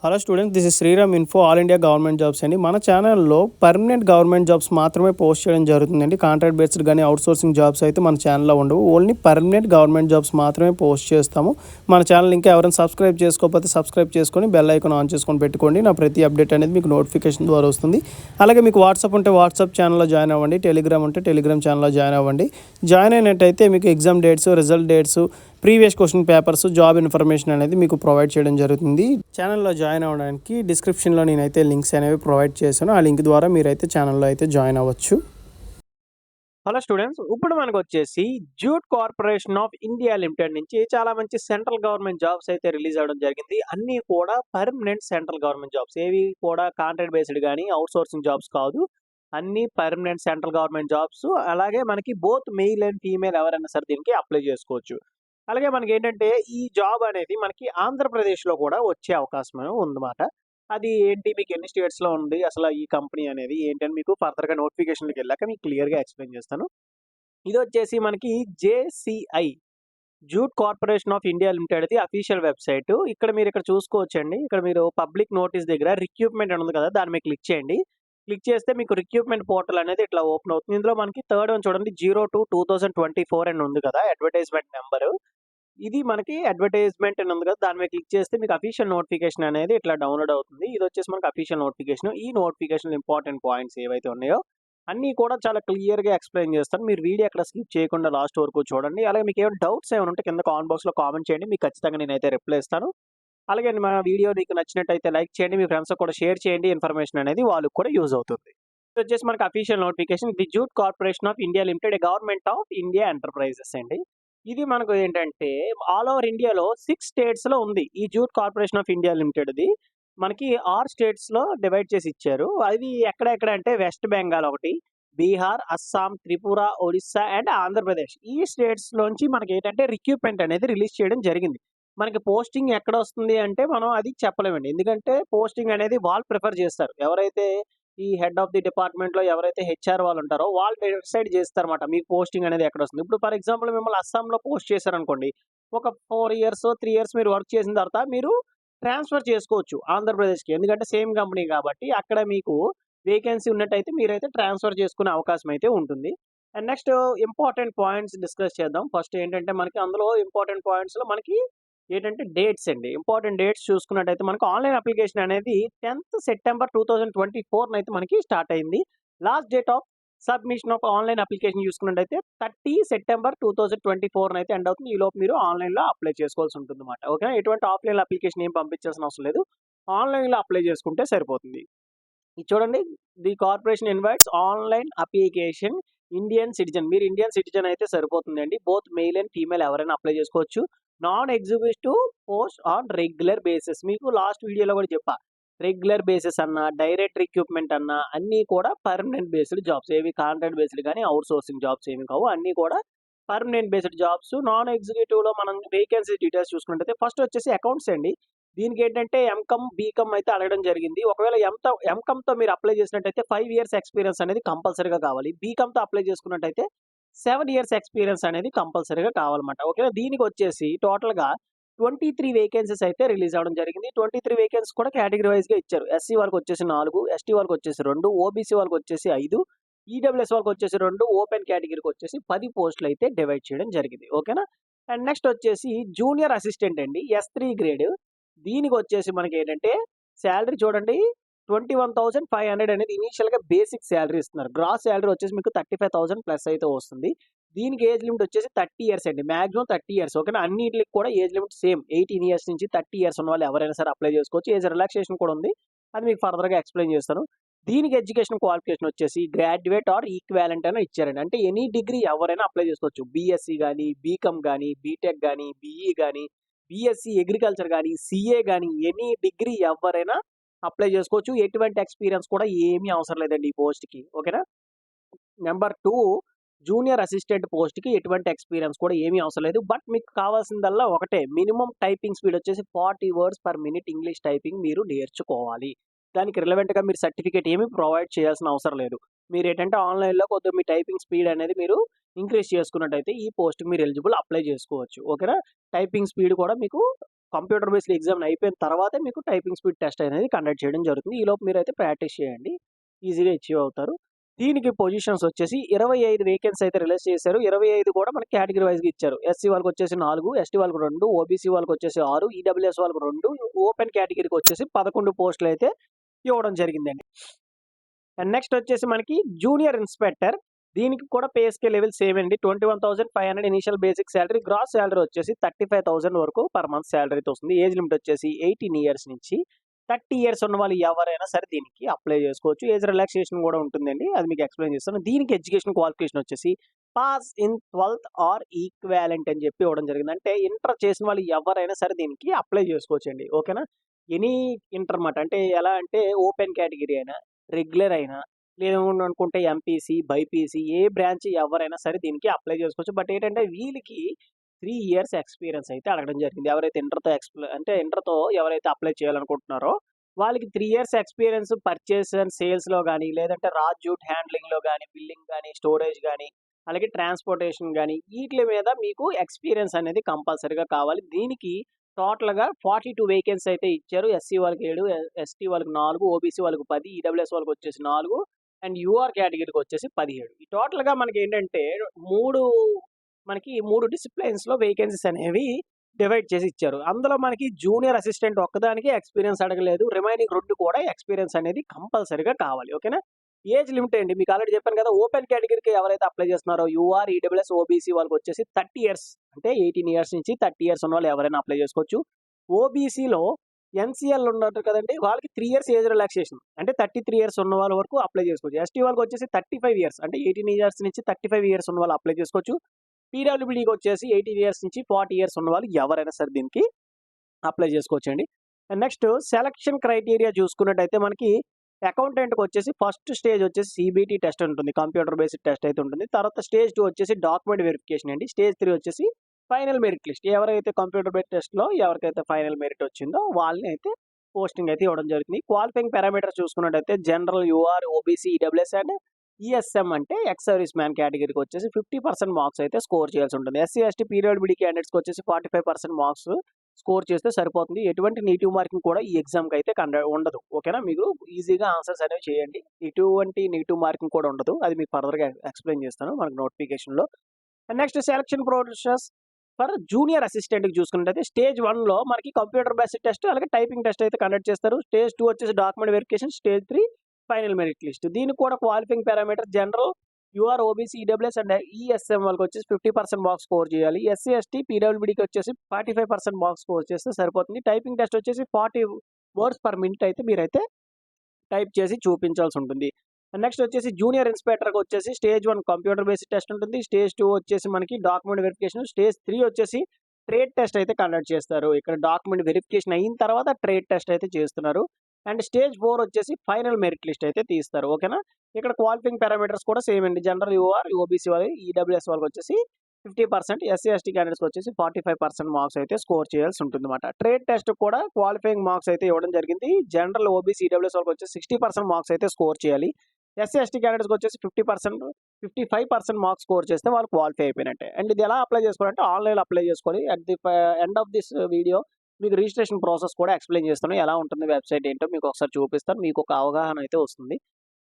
Hello students, this is Shriram info all India government jobs అండి. మన ఛానల్లో పర్మనెంట్ గవర్నమెంట్ జాబ్స్ మాత్రమే పోస్ట్ చేయడం జరుగుతుందండి. కాంట్రాక్ట్ బేస్డ్ కానీ అవుట్సోర్సింగ్ జాబ్స్ అయితే మన ఛానల్లో ఉండవు. ఓన్లీ పర్మనెంట్ గవర్నమెంట్ జాబ్స్ మాత్రమే పోస్ట్ చేస్తాము. మన ఛానల్ ఇంకా ఎవరైనా సబ్స్క్రైబ్ చేసుకోకపోతే సబ్స్క్రైబ్ చేసుకొని బెల్ ఐకాన్ ఆన్ చేసుకొని పెట్టుకోండి. నా ప్రతి అప్డేట్ అనేది మీకు నోటిఫికేషన్ ద్వారా వస్తుంది. అలాగే మీకు వాట్సాప్ ఉంటే వాట్సాప్ ఛానల్లో జాయిన్ అవ్వండి. టెలిగ్రామ్ ఉంటే టెలిగ్రామ్ ఛానల్లో జాయిన్ అవ్వండి. జాయిన్ అయినట్టయితే మీకు exam dates, result dates, previous question papers, job information అనేది మీకు ప్రొవైడ్ చేయడం జరుగుతుంది. ఛానల్లో జాయిన్ అవ్వడానికి డిస్క్రిప్షన్లో నేనైతే లింక్స్ అనేవి ప్రొవైడ్ చేశాను. ఆ లింక్ ద్వారా మీరైతే ఛానల్లో అయితే జాయిన్ అవ్వచ్చు. హలో స్టూడెంట్స్, ఇప్పుడు మనకు వచ్చేసి jute corporation of India limited నుంచి చాలా మంచి సెంట్రల్ గవర్నమెంట్ జాబ్స్ అయితే రిలీజ్ అవ్వడం జరిగింది. అన్నీ కూడా పర్మనెంట్ సెంట్రల్ గవర్నమెంట్ జాబ్స్, ఏవి కూడా కాంట్రాక్ట్ బేస్డ్ కానీ అవుట్సోర్సింగ్ జాబ్స్ కాదు. అన్ని పర్మనెంట్ సెంట్రల్ గవర్నమెంట్ జాబ్స్. అలాగే మనకి బోత్ మెయిల్ అండ్ ఫీమేల్ ఎవరైనా సరే దీనికి అప్లై చేసుకోవచ్చు. అలాగే మనకి ఏంటంటే ఈ జాబ్ అనేది మనకి ఆంధ్రప్రదేశ్లో కూడా వచ్చే అవకాశం ఉందన్నమాట. అది ఏంటి, మీకు ఎన్ని స్టేట్స్లో ఉంది, అసలు ఈ కంపెనీ అనేది ఏంటని మీకు ఫర్దర్గా నోటిఫికేషన్కి వెళ్ళాక మీకు క్లియర్గా ఎక్స్ప్లెయిన్ చేస్తాను. ఇది వచ్చేసి మనకి JCI jute corporation of India లిమిటెడ్ది అఫీషియల్ వెబ్సైట్. ఇక్కడ చూసుకోవచ్చండి. ఇక్కడ మీరు పబ్లిక్ నోటీస్ దగ్గర రిక్రూట్మెంట్ అని ఉంది కదా, దాని మీద క్లిక్ చేయండి. క్లిక్ చేస్తే మీకు రిక్రూట్మెంట్ పోర్టల్ అనేది ఇట్లా ఓపెన్ అవుతుంది. ఇందులో మనకి థర్డ్ వన్ చూడండి, 02/2024 అని ఉంది కదా అడ్వర్టైజ్మెంట్ నెంబరు. ఇది మనకి అడ్వర్టైజ్మెంట్ అని ఉంది కదా, దాని మీద క్లిక్ చేస్తే మీకు అఫీషియల్ నోటిఫికేషన్ అనేది ఇట్లా డౌన్లోడ్ అవుతుంది. ఇది వచ్చేసి మనకి అఫీషియల్ నోటిఫికేషన్. ఈ నోటిఫికేషన్ ఇంపార్టెంట్ పాయింట్స్ ఏవైతే ఉన్నాయో అన్నీ కూడా చాలా క్లియర్గా ఎక్స్ప్లెయిన్ చేస్తాను. మీరు వీడియో ఎక్కడ స్కిప్ చేయకుండా లాస్ట్ వరకు చూడండి. అలాగే మీకు ఏమైనా డౌట్స్ ఏమైనా ఉంటే కింద కామెంట్ బాక్స్లో కామెంట్ చేయండి, మీకు ఖచ్చితంగా నేనైతే రిప్లై ఇస్తాను. అలాగే మన వీడియో మీకు నచ్చినట్టయితే లైక్ చేయండి, మీ ఫ్రెండ్స్ కూడా షేర్ చేయండి. ఇన్ఫర్మేషన్ అనేది వాళ్ళకి కూడా యూజ్ అవుతుంది. ఇది వచ్చేసి మనకి official notification. The jute corporation of India limited, government of India enterprises అండి. ఇది మనకు ఏంటంటే ఆల్ ఓవర్ ఇండియాలో 6 స్టేట్స్లో ఉంది ఈ జూట్ కార్పొరేషన్ ఆఫ్ ఇండియా లిమిటెడ్ది. మనకి 6 స్టేట్స్లో డివైడ్ చేసి ఇచ్చారు. అది ఎక్కడెక్కడ అంటే వెస్ట్ బెంగాల్ ఒకటి, బీహార్, అస్సాం, త్రిపుర, ఒడిస్సా అండ్ ఆంధ్రప్రదేశ్. ఈ స్టేట్స్లోంచి మనకి ఏంటంటే రిక్రూట్మెంట్ అనేది రిలీజ్ చేయడం జరిగింది. మనకి పోస్టింగ్ ఎక్కడ వస్తుంది అంటే మనం అది చెప్పలేమండి. ఎందుకంటే పోస్టింగ్ అనేది వాళ్ళు ప్రిఫర్ చేస్తారు. ఎవరైతే ఈ హెడ్ ఆఫ్ ది డిపార్ట్మెంట్‌లో ఎవరైతే హెచ్ఆర్ వాళ్ళు ఉంటారో వాళ్ళు డిసైడ్ చేస్తారన్నమాట. మీకు పోస్టింగ్ అనేది ఎక్కడ వస్తుంది. ఇప్పుడు ఫర్ ఎగ్జాంపుల్ మిమ్మల్ని అస్సాంలో పోస్ట్ చేశారనుకోండి. ఒక 4 ఇయర్స్, 3 ఇయర్స్ మీరు వర్క్ చేసిన తర్వాత మీరు ట్రాన్స్‌ఫర్ చేసుకోవచ్చు ఆంధ్రప్రదేశ్‌కి. ఎందుకంటే సేమ్ కంపెనీ కాబట్టి అక్కడ మీకు వేకెన్సీ ఉన్నట్టయితే మీరైతే ట్రాన్స్‌ఫర్ చేసుకునే అవకాశం అయితే ఉంటుంది. And next important points discuss చేద్దాం. ఫస్ట్ ఏంటంటే మనకి అందులో ఇంపార్టెంట్ పాయింట్స్‌లో మనకి ఏంటంటే డేట్స్ అండి. ఇంపార్టెంట్ డేట్స్ చూసుకున్నట్టయితే మనకు ఆన్‌లైన్ అప్లికేషన్ అనేది 10th సెప్టెంబర్ 2024 అయితే మనకి స్టార్ట్ అయింది. Last date of submission of online application చూసుకున్నట్టయితే 30 సెప్టెంబర్ 2024 అయితే ఎండ్ అవుతుంది. ఈలోపు మీరు ఆన్‌లైన్‌లో అప్లై చేసుకోవాల్సి ఉంటుందన్నమాట. ఓకేనా? ఎటువంటి ఆఫ్‌లైన్ అప్లికేషన్ ఏం పంపించాల్సిన అవసరం లేదు. ఆన్‌లైన్‌లో అప్లై చేసుకుంటే సరిపోతుంది. ఇది చూడండి, the corporation invites online application Indian citizen. మీరు ఇండియన్ సిటిజన్ అయితే సరిపోతుందండి. బోత్ మెయిల్ అండ్ ఫీమేల్ ఎవరైనా అప్లై చేసుకోవచ్చు. Non executive post on regular basis. మీకు లాస్ట్ వీడియోలో కూడా చెప్పా. రెగ్యులర్ బేసిస్ అన్నా, డైరెక్ట్ రిక్రూట్మెంట్ అన్నా అన్నీ కూడా పర్మనెంట్ బేస్డ్ జాబ్స్. ఏవి కాంట్రాక్ట్ బేస్డ్ కానీ అవుట్‌సోర్సింగ్ జాబ్స్ ఏమి కావు. అన్నీ కూడా పర్మనెంట్ బేస్డ్ జాబ్స్. నాన్ ఎగ్జిక్యూటివ్‌లో మనం వేకెన్సీ డీటెయిల్స్ చూసుకున్నట్టయితే ఫస్ట్ వచ్చేసి అకౌంట్స్ అండి. దీనికేంటంటే ఎంకామ్, బీకామ్ అయితే అడగడం జరిగింది. ఒకవేళ ఎంకామ్‌తో మీరు అప్లై చేసినట్టయితే 5 ఇయర్స్ ఎక్స్‌పీరియన్స్ అనేది కంపల్సరీగా కావాలి. బీకామ్‌తో అప్లై చేసుకున్నట్టయితే 7 ఇయర్స్ ఎక్స్‌పీరియన్స్ అనేది కంపల్సరీగా కావాలన్నమాట. ఓకేనా? దీనికొచ్చేసి టోటల్‌గా 23 వేకెన్సీస్ అయితే రిలీజ్ అవ్వడం జరిగింది. 23 వేకెన్సీస్ కూడా కేటగిరీ వైస్‌గా ఇచ్చారు. ఎస్సీ వాళ్ళకొచ్చేసి 4, ఎస్టీ వాళ్ళకొచ్చేసి 2, ఓబీసీ వాళ్ళకొచ్చేసి 5, ఈడబ్ల్యూఎస్ వాళ్ళకొచ్చేసి 2, ఓపెన్ కేటగిరీకొచ్చేసి 10 పోస్టులు అయితే డివైడ్ చేయడం జరిగింది. ఓకేనా? అండ్ నెక్స్ట్ వచ్చేసి జూనియర్ అసిస్టెంట్ అండి, S3 గ్రేడ్. దీనికొచ్చేసి మనకేంటంటే సాలరీ చూడండి, 21,500 అనేది ఇనీషియల్‌గా బేసిక్ సాలరీ ఇస్తున్నారు. గ్రాస్ సాలరీ వచ్చేసి మీకు 35,000 ప్లస్ అయితే వస్తుంది. దీనికి ఏజ్ లిమిట్ వచ్చేసి 30 ఇయర్స్ అండి. Maximum 30 years. ఓకేనా? అన్నిట్లికి కూడా ఏజ్ లిమిట్ సేమ్. 18 ఇయర్స్ నుంచి 30 ఇయర్స్ ఉన్న వాళ్ళు ఎవరైనా సరే అప్లై చేసుకోవచ్చు. ఏజ్ రిలాక్సేషన్ కూడా ఉంది. అది మీకు ఫర్దర్‌గా ఎక్స్‌ప్లెయిన్ చేస్తాను. దీనికి ఎడ్యుకేషన్ క్వాలిఫికేషన్ వచ్చేసి గ్రాడ్యుయేట్ ఆర్ ఈక్వాలెంట్ అని ఇచ్చారండి. అంటే ఎనీ డిగ్రీ ఎవరైనా అప్లై చేసుకోవచ్చు. బీఎస్సీ గాని, బీకామ్ గాని, బీటెక్ గాని, బీఈ గాని, బీఎస్సీ అగ్రికల్చర్ గాని, సీఏ గాని ఎనీ డిగ్రీ ఎవరైనా అప్లై చేసుకోవచ్చు. ఎటువంటి ఎక్స్‌పీరియన్స్ కూడా ఏమీ అవసరం లేదండి ఈ పోస్ట్‌కి. ఓకేనా? నెంబర్ 2, జూనియర్ అసిస్టెంట్ పోస్ట్‌కి ఎటువంటి ఎక్స్‌పీరియన్స్ కూడా ఏమీ అవసరం లేదు. బట్ మీకు కావాల్సిందల్లా ఒకటే, మినిమమ్ టైపింగ్ స్పీడ్ వచ్చేసి 40 words per minute English typing మీరు నేర్చుకోవాలి. దానికి రిలవెంట్‌గా మీరు సర్టిఫికేట్ ఏమీ ప్రొవైడ్ చేయాల్సిన అవసరం లేదు. మీరేంటంటే ఆన్‌లైన్‌లో కొద్దిగా మీ టైపింగ్ స్పీడ్ అనేది మీరు ఇంక్రీజ్ చేసుకున్నట్టయితే ఈ పోస్ట్‌కి మీరు ఎలిజిబుల్ అప్లై చేసుకోవచ్చు. ఓకేనా? టైపింగ్ స్పీడ్ కూడా మీకు కంప్యూటర్ బేస్డ్ ఎగ్జామ్ అయిపోయిన తర్వాతే మీకు టైపింగ్ స్పీడ్ టెస్ట్ అనేది కండక్ట్ చేయడం జరుగుతుంది. ఈలోపు మీరైతే ప్రాక్టీస్ చేయండి. ఈజీగా అచీవ్ అవుతారు. దీనికి పొజిషన్స్ వచ్చేసి 25 వేకెన్సీ అయితే రిలీజ్ చేశారు. 25 కూడా మనకి కేటగిరీ వైజ్‌గా ఇచ్చారు. ఎస్సీ వాళ్ళకొచ్చేసి 4, ఎస్టీ వాళ్ళకి 2, ఓబీసీ వాళ్ళకొచ్చేసి 6, ఈడబ్ల్యూఎస్ వాళ్ళకి 2, ఓపెన్ కేటగిరీకి వచ్చేసి 11 పోస్టులైతే ఇవ్వడం జరిగిందండి. అండ్ నెక్స్ట్ వచ్చేసి మనకి జూనియర్ ఇన్స్‌పెక్టర్. దీనికి కూడా పే స్కేల్ లెవెల్ సేమ్ అండి. 21,500 initial basic salary. Gross salary వచ్చేసి 35,000 వరకు పర్ మంత్ సాలరీ అయితే వస్తుంది. ఏజ్ లిమిట్ వచ్చేసి 18 ఇయర్స్ నుంచి 30 ఇయర్స్ ఉన్న వాళ్ళు ఎవరైనా సరే దీనికి అప్లై చేసుకోవచ్చు. ఏజ్ రిలాక్సేషన్ కూడా ఉంటుందండి. అది మీకు ఎక్స్‌ప్లెయిన్ చేస్తాను. దీనికి ఎడ్యుకేషన్ క్వాలిఫికేషన్ వచ్చేసి pass in 12th or equivalent అని చెప్పి ఇవ్వడం జరిగింది. అంటే ఇంటర్ చేసిన వాళ్ళు ఎవరైనా సరే దీనికి అప్లై చేసుకోవచ్చండి. ఓకేనా? ఎనీ ఇంటర్ మాట. అంటే ఎలా అంటే ఓపెన్ కేటగిరీ అయినా, రెగ్యులర్ అయినా, లేదు అనుకుంటే ఎంపీసీ, బైపీసీ ఏ బ్రాంచ్ ఎవరైనా సరే దీనికి అప్లై చేసుకోవచ్చు. బట్ ఏంటంటే వీళ్ళకి 3 ఇయర్స్ ఎక్స్‌పీరియన్స్ అయితే అడగడం జరిగింది. ఎవరైతే ఇంటర్‌తో ఎవరైతే అప్లై చేయాలనుకుంటున్నారో వాళ్ళకి 3 ఇయర్స్ ఎక్స్‌పీరియన్స్ పర్చేస్ అండ్ సేల్స్‌లో గాని, లేదంటే రా జూట్ హ్యాండ్లింగ్‌లో గాని, బిల్లింగ్ గాని, స్టోరేజ్ గాని, అలాగే ట్రాన్స్‌పోర్టేషన్ గాని ఈట్లి మీద మీకు ఎక్స్‌పీరియన్స్ అనేది కంపల్సరీగా కావాలి. దీనికి టోటల్‌గా 42 వేకెన్సీ అయితే ఇచ్చారు. ఎస్సీ వాళ్ళకి 7, ఎస్టీ వాళ్ళకి 4, ఓబీసీ వాళ్ళకి 10, ఈడబ్ల్యూఎస్ వాళ్ళకొచ్చేసి 4 అండ్ యూఆర్ కేటగిరీకి వచ్చేసి 17. ఈ టోటల్‌గా మనకేంటంటే 3 డిసిప్లిన్స్‌లో వేకెన్సీస్ అనేవి డివైడ్ చేసి ఇచ్చారు. అందులో మనకి జూనియర్ అసిస్టెంట్ ఒక్కదానికే ఎక్స్‌పీరియన్స్ అడగలేదు. రిమైనింగ్ 2 కూడా ఎక్స్‌పీరియన్స్ అనేది కంపల్సరీగా కావాలి. ఓకేనా? ఏజ్ లిమిట్ అండి. మీకు ఆల్రెడీ చెప్పాను కదా! ఓపెన్ కేటగిరీకి ఎవరైతే అప్లై చేస్తున్నారో యూఆర్, ఈడబ్ల్యూఎస్, ఓబీసీ వాళ్ళకొచ్చేసి 30 ఇయర్స్ అంటే 18 ఇయర్స్ నుంచి 30 ఇయర్స్ ఉన్నవాళ్ళు ఎవరైనా అప్లై చేసుకోవచ్చు. ఓబీసీలో ఎన్‌సీఎల్ ఉన్నారు కదండీ! వాళ్ళకి 3 ఇయర్స్ ఏజ్ రిలాక్సేషన్. అంటే 33 ఇయర్స్ ఉన్న వాళ్ళ వరకు అప్లై చేసుకోవచ్చు. ఎస్టీ వాళ్ళకొచ్చేసి 35 ఇయర్స్ అంటే 18 ఇయర్స్ నుంచి 35 ఇయర్స్ ఉన్న వాళ్ళు అప్లై చేసుకోవచ్చు. పీడబ్ల్యూబీడీకి వచ్చేసి 18 ఇయర్స్ నుంచి 40 ఇయర్స్ ఉన్న వాళ్ళు ఎవరైనా సరే దీనికి అప్లై చేసుకోవచ్చండి. అండ్ నెక్స్ట్ సెలక్షన్ క్రైటీరియా చూసుకున్నట్టయితే మనకి అకౌంటెంట్‌కి వచ్చేసి ఫస్ట్ స్టేజ్ వచ్చేసి సీబీటీ టెస్ట్ ఉంటుంది. కంప్యూటర్ బేస్డ్ టెస్ట్ అయితే ఉంటుంది. తర్వాత స్టేజ్ 2 వచ్చేసి డాక్యుమెంట్ వెరిఫికేషన్ అండి. స్టేజ్ 3 వచ్చేసి ఫైనల్ మెరిట్ లిస్ట్. ఎవరైతే కంప్యూటర్ బేస్డ్ టెస్ట్‌లో ఎవరికైతే ఫైనల్ మెరిట్ వచ్చిందో వాళ్ళని అయితే పోస్టింగ్ అయితే ఇవ్వడం జరుగుతుంది. క్వాలిఫైయింగ్ పారామీటర్స్ చూసుకున్నట్టయితే general, UR, OBC, EWS and ESM అంటే ఎక్స్ సర్వీస్ మ్యాన్ కేటగిరీకి వచ్చేసి 50% మార్క్స్ అయితే స్కోర్ చేయాల్సి ఉంటుంది. ఎస్సీ, ఎస్టీ, పీడబ్ల్యూడీ క్యాండిడేట్స్‌కి వచ్చేసి 45% మార్క్స్ స్కోర్ చేస్తే సరిపోతుంది. ఎటువంటి నెగెటివ్ మార్కింగ్ కూడా ఈ ఎగ్జామ్‌కి అయితే ఉండదు. ఓకేనా? మీరు ఈజీగా ఆన్సర్స్ అనేవి చేయండి. ఎటువంటి నెగెటివ్ మార్కింగ్ కూడా ఉండదు. అది మీకు ఫర్దర్‌గా ఎక్స్‌ప్లెయిన్ చేస్తాను మనకు నోటిఫికేషన్‌లో. And next selection process for junior అసిస్టెంట్‌కి చూసుకున్నట్టయితే స్టేజ్ 1లో మనకి కంప్యూటర్ బేస్డ్ టెస్ట్ అలాగే టైపింగ్ టెస్ట్ అయితే కండక్ట్ చేస్తారు. స్టేజ్ 2 వచ్చేసి document verification, stage 3 final merit list. దీనికి కూడా qualifying parameter general, UR, OBC, EWS and ESM వాళ్ళకొచ్చేసి 50% మార్క్స్ స్కోర్ చేయాలి. ఎస్సీ, ఎస్టీ, పీడబ్ల్యూడీకి వచ్చేసి 45% మార్క్స్ స్కోర్ చేస్తే సరిపోతుంది. టైపింగ్ టెస్ట్ వచ్చేసి 40 వర్డ్స్ పర్ మినిట్ అయితే మీరైతే టైప్ చేసి చూపించాల్సి ఉంటుంది. నెక్స్ట్ వచ్చేసి జూనియర్ ఇన్స్‌పెక్టర్‌కి వచ్చేసి స్టేజ్ 1 కంప్యూటర్ బేస్డ్ టెస్ట్ ఉంటుంది. స్టేజ్ 2 వచ్చేసి మనకి డాక్యుమెంట్ వెరిఫికేషన్. స్టేజ్ 3 వచ్చేసి ట్రేడ్ టెస్ట్ అయితే కండక్ట్ చేస్తారు. ఇక్కడ డాక్యుమెంట్ వెరిఫికేషన్ అయిన తర్వాత ట్రేడ్ టెస్ట్ అయితే చేస్తున్నారు. అండ్ స్టేజ్ 4 వచ్చేసి ఫైనల్ మెరిట్ లిస్ట్ అయితే తీస్తారు. ఓకేనా? ఇక్కడ క్వాలిఫైయింగ్ పారామీటర్స్ కూడా సేమ్ అండి. జనరల్, యూఆర్, ఓబీసీ వాళ్ళు, ఈడబ్ల్యూఎస్ వాళ్ళకొచ్చేసి 50%, ఎస్సీ, ఎస్టీ క్యాండిడేట్స్‌కి వచ్చేసి 45% మార్క్స్ అయితే స్కోర్ చేయాల్సి ఉంటుందన్నమాట. ట్రేడ్ టెస్ట్ కూడా క్వాలిఫైయింగ్ మార్క్స్ అయితే ఇవ్వడం జరిగింది. జనరల్, ఓబీసీ, ఈడబ్ల్యూఎస్ వాళ్ళకొచ్చేసి 60% మార్క్స్ అయితే స్కోర్ చేయాలి. ఎస్సీ, ఎస్టీ క్యాండిడేట్స్‌కి వచ్చేసి 55% మార్క్స్ స్కోర్ చేస్తే వాళ్ళు క్వాలిఫై అయిపోయినట్టే. అండ్ ఇది ఎలా అప్లై చేసుకోవాలంటే ఆన్‌లైన్‌లో అప్లై చేసుకోవాలి. At the end of this video మీకు రిజిస్ట్రేషన్ ప్రాసెస్ కూడా ఎక్స్‌ప్లెయిన్ చేస్తాను. ఎలా ఉంటుంది వెబ్‌సైట్ ఏంటో మీకు ఒకసారి చూపిస్తాను. మీకు ఒక అవగాహన అయితే వస్తుంది.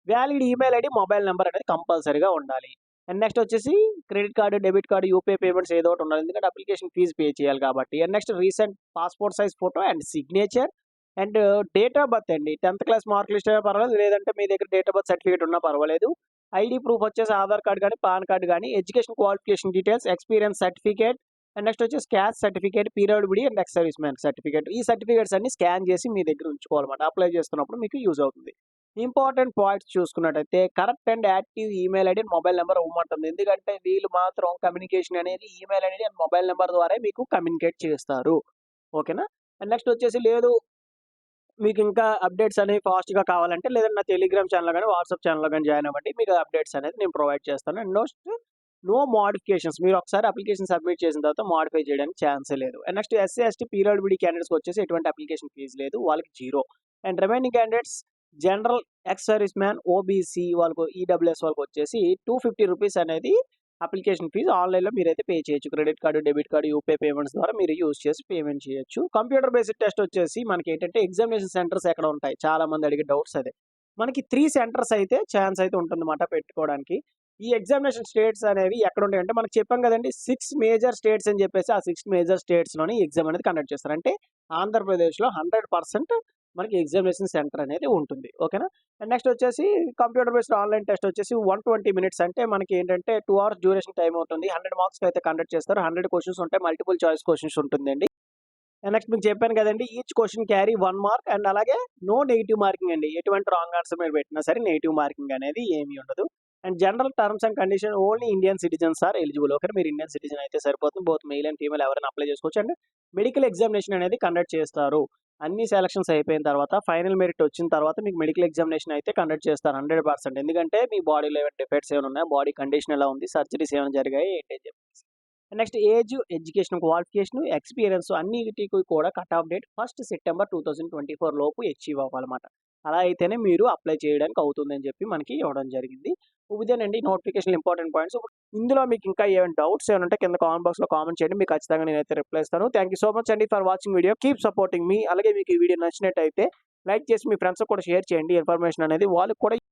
Valid email ID, mobile number అనేది కంపల్సరీగా ఉండాలి. అండ్ నెక్స్ట్ వచ్చేసి credit card, debit card, UPI payments ఏదో ఒకటి ఉండాలి. ఎందుకంటే అప్లికేషన్ ఫీజ్ పే చేయాలి కాబట్టి. And next recent passport size photo and signature and date of birth అండి. 10th క్లాస్ మార్క్ లిస్ట్ అయినా పర్వాలేదు. లేదంటే మీ దగ్గర డేట్ ఆఫ్ బర్త్ సర్టిఫికేట్ ఉన్నా పర్వాలేదు. ఐడీ ప్రూఫ్ వచ్చేసి ఆధార్ కార్డ్ గాని, పాన్ కార్డ్ గాని, education qualification details, experience certificate and next వచ్చేసి caste certificate, PWD and ex service man certificate. ఈ సర్టిఫికేట్స్ అన్ని స్కాన్ చేసి మీ దగ్గర ఉంచుకోవాలన్నమాట. అప్లై చేస్తున్నప్పుడు మీకు యూజ్ అవుతుంది. ఇంపార్టెంట్ పాయింట్స్ చూసుకున్నట్టయితే correct and active email ID, mobile number ఇవ్వమంటుంది. ఎందుకంటే వీళ్ళు మాత్రం కమ్యూనికేషన్ అనేది email ID and mobile number ద్వారా మీకు కమ్యూనికేట్ చేస్తారు. ఓకేనా? అండ్ నెక్స్ట్ వచ్చేసి లేదు మీకు ఇంకా అప్డేట్స్ అనేవి ఫాస్ట్‌గా కావాలంటే లేదంటే నా టెలిగ్రామ్ ఛానెల్‌లో గాని, వాట్సాప్ ఛానెల్‌లో గాని జాయిన్ అవ్వండి. మీకు అప్డేట్స్ అనేది నేను ప్రొవైడ్ చేస్తాను. And no modifications. మీరు ఒకసారి అప్లికేషన్ సబ్మిట్ చేసిన తర్వాత మోడిఫై చేయడానికి ఛాన్సే లేదు. And next SC, ST, PWD క్యాండిడేట్స్‌కి వచ్చేసి ఎటువంటి అప్లికేషన్ ఫీజ్ లేదు. వాళ్ళకి 0. And remaining candidates general, ex service man, OBC వాళ్ళకు, ఈడబ్ల్యూఎస్ వాళ్ళకి వచ్చేసి రూ. 250 అనేది అప్లికేషన్ ఫీజు ఆన్‌లైన్‌లో మీరైతే పే చేయొచ్చు. Credit card, debit card, UPI payments ద్వారా మీరు యూజ్ చేసి పేమెంట్ చేయొచ్చు. కంప్యూటర్ బేస్డ్ టెస్ట్ వచ్చేసి మనకేంటంటే ఎగ్జామినేషన్ సెంటర్స్ ఎక్కడ ఉంటాయి? చాలా మంది అడిగే డౌట్స్ అదే. మనకి 3 సెంటర్స్ అయితే ఛాన్స్ అయితే ఉంటుందన్నమాట పెట్టుకోవడానికి. ఈ ఎగ్జామినేషన్ స్టేట్స్ అనేవి ఎక్కడుంటాయంటే మనకు చెప్పాం కదండీ 6 మేజర్ స్టేట్స్ అని చెప్పేసి ఆ 6 మేజర్ స్టేట్స్‌లోని ఎగ్జామ్ అనేది కండక్ట్ చేస్తారు. అంటే ఆంధ్రప్రదేశ్‌లో 100% మనకి ఎగ్జామినేషన్ సెంటర్ అనేది ఉంటుంది. ఓకేనా? అండ్ నెక్స్ట్ వచ్చేసి కంప్యూటర్ బేస్డ్ ఆన్‌లైన్ టెస్ట్ వచ్చేసి 120 మినిట్స్ అంటే మనకి ఏంటంటే 2 అవర్స్ డ్యూరేషన్ టైమ్ అవుతుంది. 100 మార్క్స్‌కి అయితే కండక్ట్ చేస్తారు. 100 క్వెషన్స్ ఉంటాయి. మల్టిపుల్ చాయిస్ క్వెషన్స్ ఉంటుందండి. అండ్ నెక్స్ట్ మీకు చెప్పాను కదండీ each question carry 1 mark and అలాగే నో నెగెటివ్ మార్కింగ్ అండి. ఎటువంటి రాంగ్ ఆన్సర్ మీరు పెట్టినా సరే నెగెటివ్ మార్కింగ్ అనేది ఏమీ ఉండదు. And general terms and condition only Indian citizens are eligible. Okay. మీరు ఇండియన్ సిటిజన్ అయితే సరిపోతుంది. బోత్ మెయిల్ అండ్ ఫీమేల్ ఎవరైనా అప్లై చేసుకోవచ్చు. అండ్ మెడికల్ ఎగ్జామినేషన్ అనేది కండక్ట్ చేస్తారు. అన్ని సెలక్షన్స్ అయిపోయిన తర్వాత ఫైనల్ మెరిట్ వచ్చిన తర్వాత మీకు మెడికల్ ఎగ్జామినేషన్ అయితే కండక్ట్ చేస్తారు 100%. ఎందుకంటే మీ బాడీలో ఏమైనా డిఫెక్ట్స్ ఏమైనా ఉన్నాయా? బాడీ కండిషన్ ఎలా ఉంది? సర్జరీస్ ఏమైనా జరిగాయి ఏంటి అని చెప్పేసి. Next age, education qualification, experience అన్నిటికి కూడా కట్ ఆఫ్ డేట్ 1 సెప్టెంబర్ 2024 లోపు అచీవ్ అవ్వాలన్నమాట. అలా అయితేనే మీరు అప్లై చేయడానికి అవుతుందని చెప్పి మనకి ఇవ్వడం జరిగింది. ఇదేనండి నోటిఫికేషన్‌లో ఇంపార్టెంట్ పాయింట్స్. ఇందులో మీకు ఇంకా ఏమైనా డౌట్స్ ఏమైనా ఉంటే కింద కామెంట్ బాక్స్‌లో కామెంట్ చేయండి. మీకు ఖచ్చితంగా నేనైతే రిప్లై ఇస్తాను. థాంక్ యూ సో మచ్ అండి for watching video. Keep supporting me. అలాగే మీకు ఈ వీడియో నచ్చినట్టయితే లైక్ చేసి మీ ఫ్రెండ్స్‌కి కూడా షేర్ చేయండి. ఇన్ఫర్మేషన్ అనేది వాళ్ళకి కూడా